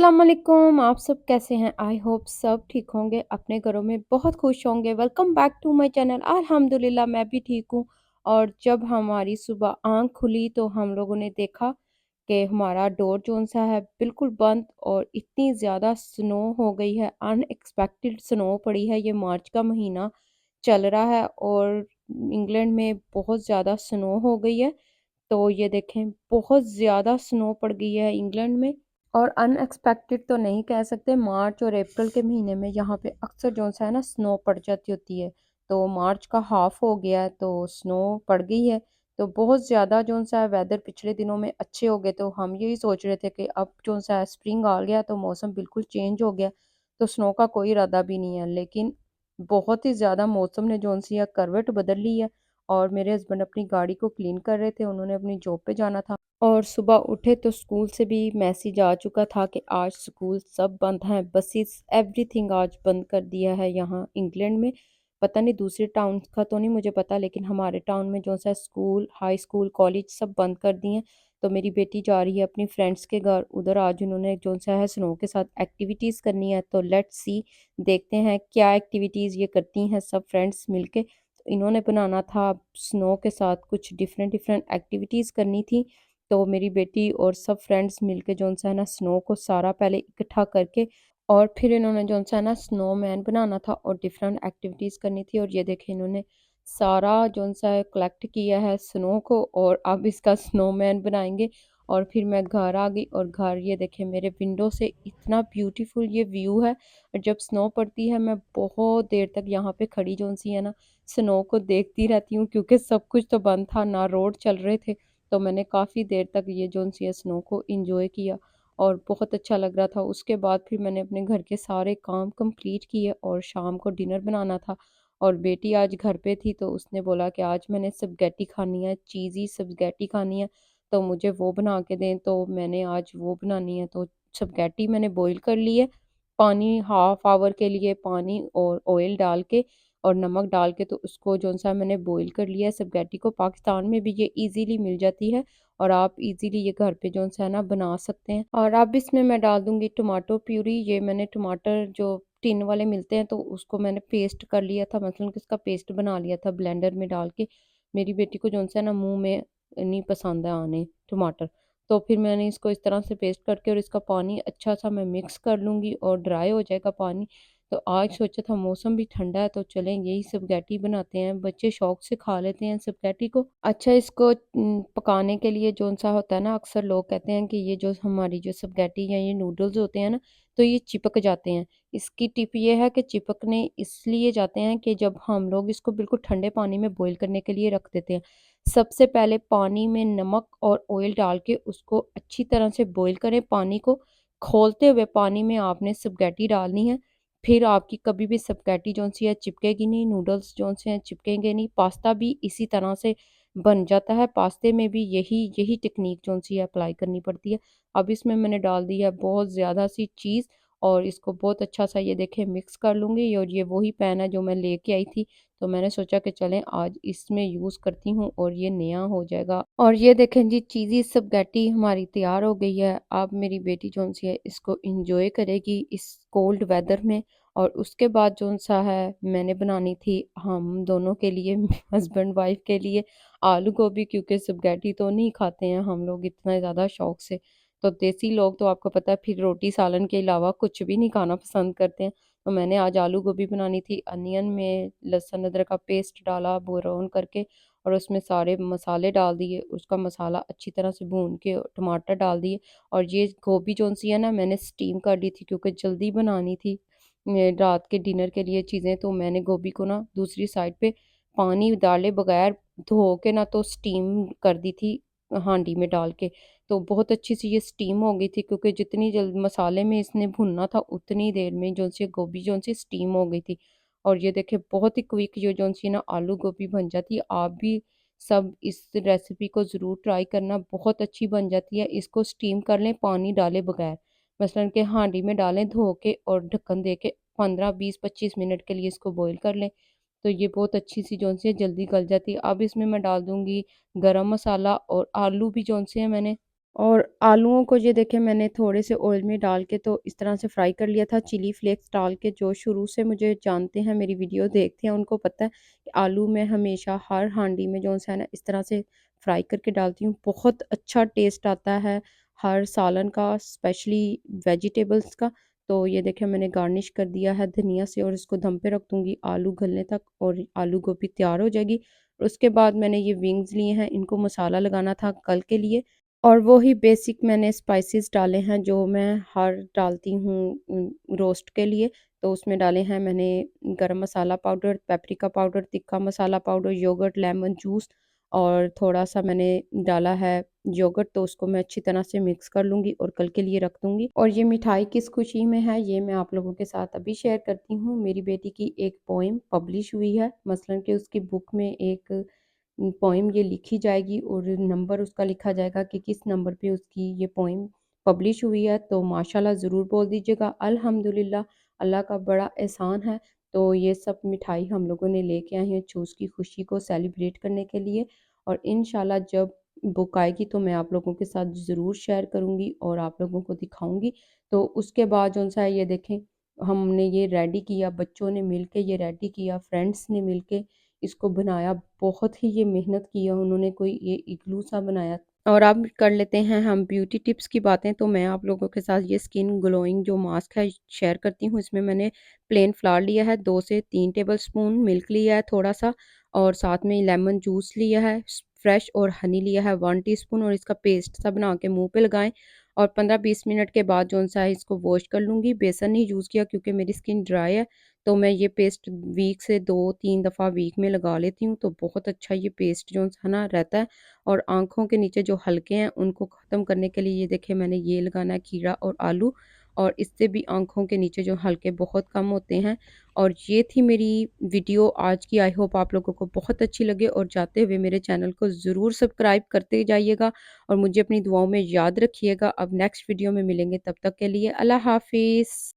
अस्सलाम वालेकुम। आप सब कैसे हैं? आई होप सब ठीक होंगे, अपने घरों में बहुत खुश होंगे। Welcome back to my channel. अल्हम्दुलिल्लाह मैं भी ठीक हूँ। और जब हमारी सुबह आँख खुली तो हम लोगों ने देखा कि हमारा डोर जोन-सा है बिल्कुल बंद और इतनी ज़्यादा स्नो हो गई है, अनएक्सपेक्टेड स्नो पड़ी है। ये मार्च का महीना चल रहा है और इंग्लैंड में बहुत ज़्यादा स्नो हो गई है। तो ये देखें बहुत ज़्यादा स्नो पड़ गई है इंग्लैंड में। और अनएक्सपेक्टेड तो नहीं कह सकते, मार्च और अप्रैल के महीने में यहाँ पे अक्सर जो-सा है ना स्नो पड़ जाती होती है। तो मार्च का हाफ हो गया है तो स्नो पड़ गई है। तो बहुत ज़्यादा जो-सा है वेदर पिछले दिनों में अच्छे हो गए, तो हम यही सोच रहे थे कि अब जो-सा है स्प्रिंग आ गया तो मौसम बिल्कुल चेंज हो गया, तो स्नो का कोई इरादा भी नहीं है। लेकिन बहुत ही ज़्यादा मौसम ने जो-सी है करवट बदल ली है। और मेरे हस्बैंड अपनी गाड़ी को क्लीन कर रहे थे, उन्होंने अपनी जॉब पे जाना था। और सुबह उठे तो स्कूल से भी मैसेज आ चुका था कि आज स्कूल सब बंद हैं, बसेस एवरीथिंग आज बंद कर दिया है यहाँ इंग्लैंड में। पता नहीं दूसरे टाउन का तो नहीं मुझे पता, लेकिन हमारे टाउन में जो सा स्कूल, हाई स्कूल, कॉलेज सब बंद कर दिए हैं। तो मेरी बेटी जा रही है अपनी फ्रेंड्स के घर, उधर आज उन्होंने जो सा है स्नो के साथ एक्टिविटीज़ करनी है। तो लेट्स सी, देखते हैं क्या एक्टिविटीज़ ये करती हैं सब फ्रेंड्स मिलके। तो इन्होंने बनाना था स्नो के साथ कुछ डिफरेंट डिफरेंट एक्टिविटीज़ करनी थी। तो मेरी बेटी और सब फ्रेंड्स मिलके जो-सा है ना स्नो को सारा पहले इकट्ठा करके और फिर इन्होंने जो-सा है ना स्नोमैन बनाना था और डिफरेंट एक्टिविटीज़ करनी थी। और ये देखें इन्होंने सारा जो-सा है कलेक्ट किया है स्नो को और अब इसका स्नोमैन बनाएँगे। और फिर मैं घर आ गई और घर ये देखें मेरे विंडो से इतना ब्यूटीफुल ये व्यू है। और जब स्नो पड़ती है मैं बहुत देर तक यहाँ पे खड़ी जो-सी है ना स्नो को देखती रहती हूँ, क्योंकि सब कुछ तो बंद था, ना रोड चल रहे थे। तो मैंने काफ़ी देर तक ये जो-सी है स्नो को एन्जॉय किया और बहुत अच्छा लग रहा था। उसके बाद फिर मैंने अपने घर के सारे काम कंप्लीट किए और शाम को डिनर बनाना था। और बेटी आज घर पे थी तो उसने बोला कि आज मैंने स्पगेटी खानी है, चीज़ी स्पगेटी खानी है, तो मुझे वो बना के दें। तो मैंने आज वो बनानी है, तो स्पगेटी मैंने बॉयल कर ली है। पानी हाफ आवर के लिए पानी और ऑयल डाल के और नमक डाल के तो उसको जो-सा मैंने बॉयल कर लिया है स्पगेटी को। पाकिस्तान में भी ये ईज़िली मिल जाती है और आप ईज़िली ये घर पे जो-सा है ना बना सकते हैं। और अब इसमें मैं डाल दूँगी टमाटो प्यूरी। ये मैंने टमाटर जो टिन वाले मिलते हैं तो उसको मैंने पेस्ट कर लिया था, मतलब कि उसका पेस्ट बना लिया था ब्लेंडर में डाल के। मेरी बेटी को जो-सा है ना मुँह में नहीं पसंद है आने टमाटर। तो फिर मैंने इसको इस तरह से पेस्ट करके और इसका पानी अच्छा-सा मैं मिक्स कर लूँगी और ड्राई हो जाएगा पानी। तो आज सोचा था मौसम भी ठंडा है तो चलें यही स्पगेटी बनाते हैं, बच्चे शौक से खा लेते हैं स्पगेटी को। अच्छा इसको पकाने के लिए जौन-सा होता है ना, अक्सर लोग कहते हैं कि ये जो हमारी जो स्पगेटी या ये नूडल्स होते हैं ना, तो ये चिपक जाते हैं। इसकी टिप ये है कि चिपकने इसलिए जाते हैं कि जब हम लोग इसको बिल्कुल ठंडे पानी में बॉयल करने के लिए रख देते हैं, सबसे पहले पानी में नमक और ऑयल डाल के उसको अच्छी तरह से बॉयल करें। पानी को खौलते हुए पानी में आपने स्पगेटी डालनी है। फिर आपकी कभी भी स्पगेटी जो-सी है चिपकेगी नहीं, नूडल्स जो-से हैं चिपकेंगे नहीं। पास्ता भी इसी तरह से बन जाता है, पास्ते में भी यही यही टेक्नीक जो-सी है अप्लाई करनी पड़ती है। अब इसमें मैंने डाल दी है बहुत ज़्यादा सी चीज़ और इसको बहुत अच्छा-सा ये देखें मिक्स कर लूँगी। और ये वही पैन है जो मैं लेके आई थी, तो मैंने सोचा कि चलें आज इसमें यूज़ करती हूँ और ये नया हो जाएगा। और ये देखें जी चीज़ी स्पगेटी हमारी तैयार हो गई है। अब मेरी बेटी जो-सी है इसको एन्जॉय करेगी इस कोल्ड वेदर में। और उसके बाद जो-सा है मैंने बनानी थी हम दोनों के लिए हस्बैंड वाइफ के लिए आलू गोभी, क्योंकि स्पगेटी तो नहीं खाते हैं हम लोग इतना ज़्यादा शौक से। तो देसी लोग तो आपको पता है फिर रोटी सालन के अलावा कुछ भी नहीं खाना पसंद करते हैं। तो मैंने आज आलू गोभी बनानी थी, अनियन में लहसुन अदरक का पेस्ट डाला ब्राउन करके और उसमें सारे मसाले डाल दिए, उसका मसाला अच्छी तरह से भून के टमाटर डाल दिए। और ये गोभी जो-सी है ना मैंने स्टीम कर ली थी क्योंकि जल्दी बनानी थी रात के डिनर के लिए चीज़ें। तो मैंने गोभी को ना दूसरी साइड पे पानी डाले बगैर धो के ना तो स्टीम कर दी थी हांडी में डाल के। तो बहुत अच्छी सी ये स्टीम हो गई थी, क्योंकि जितनी जल्द मसाले में इसने भुनना था उतनी देर में जो-सी गोभी जो-सी स्टीम हो गई थी। और ये देखिए बहुत ही क्विक ये जो-सी ना आलू गोभी बन जाती है। आप भी सब इस रेसिपी को ज़रूर ट्राई करना, बहुत अच्छी बन जाती है। इसको स्टीम कर लें पानी डाले बगैर, मसलन के हांडी में डालें धो के और ढक्कन दे के 15 20 25 मिनट के लिए इसको बॉईल कर लें। तो ये बहुत अच्छी सी जो-सी है जल्दी गल जाती है। अब इसमें मैं डाल दूँगी गरम मसाला और आलू भी जो-से हैं मैंने और आलूओं को ये देखें मैंने थोड़े से ऑयल में डाल के तो इस तरह से फ्राई कर लिया था, चिली फ्लेक्स डाल के। जो शुरू से मुझे जानते हैं, मेरी वीडियो देखते हैं, उनको पता है कि आलू मैं हमेशा हर हांडी में जो है ना इस तरह से फ्राई करके डालती हूँ। बहुत अच्छा टेस्ट आता है हर सालन का, स्पेशली वेजिटेबल्स का। तो ये देखें मैंने गार्निश कर दिया है धनिया से और इसको दम पे रख दूंगी आलू गलने तक, और आलू गोभी तैयार हो जाएगी। उसके बाद मैंने ये विंग्स लिए हैं, इनको मसाला लगाना था कल के लिए, और वो ही बेसिक मैंने स्पाइसेस डाले हैं जो मैं हर डालती हूँ रोस्ट के लिए। तो उसमें डाले हैं मैंने गरम मसाला पाउडर, पेपरिका पाउडर, तिक्का मसाला पाउडर, योगर्ट, लेमन जूस, और थोड़ा सा मैंने डाला है योगर्ट। तो उसको मैं अच्छी तरह से मिक्स कर लूँगी और कल के लिए रख दूँगी। और ये मिठाई किस खुशी में है ये मैं आप लोगों के साथ अभी शेयर करती हूँ। मेरी बेटी की एक पोएम पब्लिश हुई है, मसलन कि उसकी बुक में एक पोएम ये लिखी जाएगी और नंबर उसका लिखा जाएगा कि किस नंबर पे उसकी ये पोएम पब्लिश हुई है। तो माशाल्लाह ज़रूर बोल दीजिएगा अल्हम्दुलिल्लाह, अल्लाह का बड़ा एहसान है। तो ये सब मिठाई हम लोगों ने लेके आए हैं चूज़ की खुशी को सेलिब्रेट करने के लिए, और इंशाल्लाह जब बुक आएगी तो मैं आप लोगों के साथ ज़रूर शेयर करूँगी और आप लोगों को दिखाऊँगी। तो उसके बाद जौन-सा है ये देखें, हमने ये रेडी किया, बच्चों ने मिल के ये रेडी किया, फ्रेंड्स ने मिल के इसको बनाया। बहुत ही ये मेहनत की है उन्होंने, कोई ये इग्लू सा बनाया। और अब कर लेते हैं हम ब्यूटी टिप्स की बातें। तो मैं आप लोगों के साथ ये स्किन ग्लोइंग जो मास्क है शेयर करती हूँ। इसमें मैंने प्लेन फ्लावर लिया है, 2 से 3 टेबलस्पून मिल्क लिया है थोड़ा सा, और साथ में लेमन जूस लिया है फ्रेश, और हनी लिया है 1 टीस्पून, और इसका पेस्ट सा बना के मुँह पे लगाएँ। और 15-20 मिनट के बाद जौन-सा है इसको वॉश कर लूँगी। बेसन नहीं यूज़ किया क्योंकि मेरी स्किन ड्राई है, तो मैं ये पेस्ट वीक से 2-3 दफ़ा वीक में लगा लेती हूँ। तो बहुत अच्छा ये पेस्ट जो है ना रहता है। और आँखों के नीचे जो हलके हैं उनको ख़त्म करने के लिए ये देखिए मैंने ये लगाना है खीरा और आलू, और इससे भी आँखों के नीचे जो हलके बहुत कम होते हैं। और ये थी मेरी वीडियो आज की। आई होप आप लोगों को बहुत अच्छी लगे, और जाते हुए मेरे चैनल को ज़रूर सब्सक्राइब करते जाइएगा और मुझे अपनी दुआओं में याद रखिएगा। अब नेक्स्ट वीडियो में मिलेंगे, तब तक के लिए अल्लाह हाफ़िज़।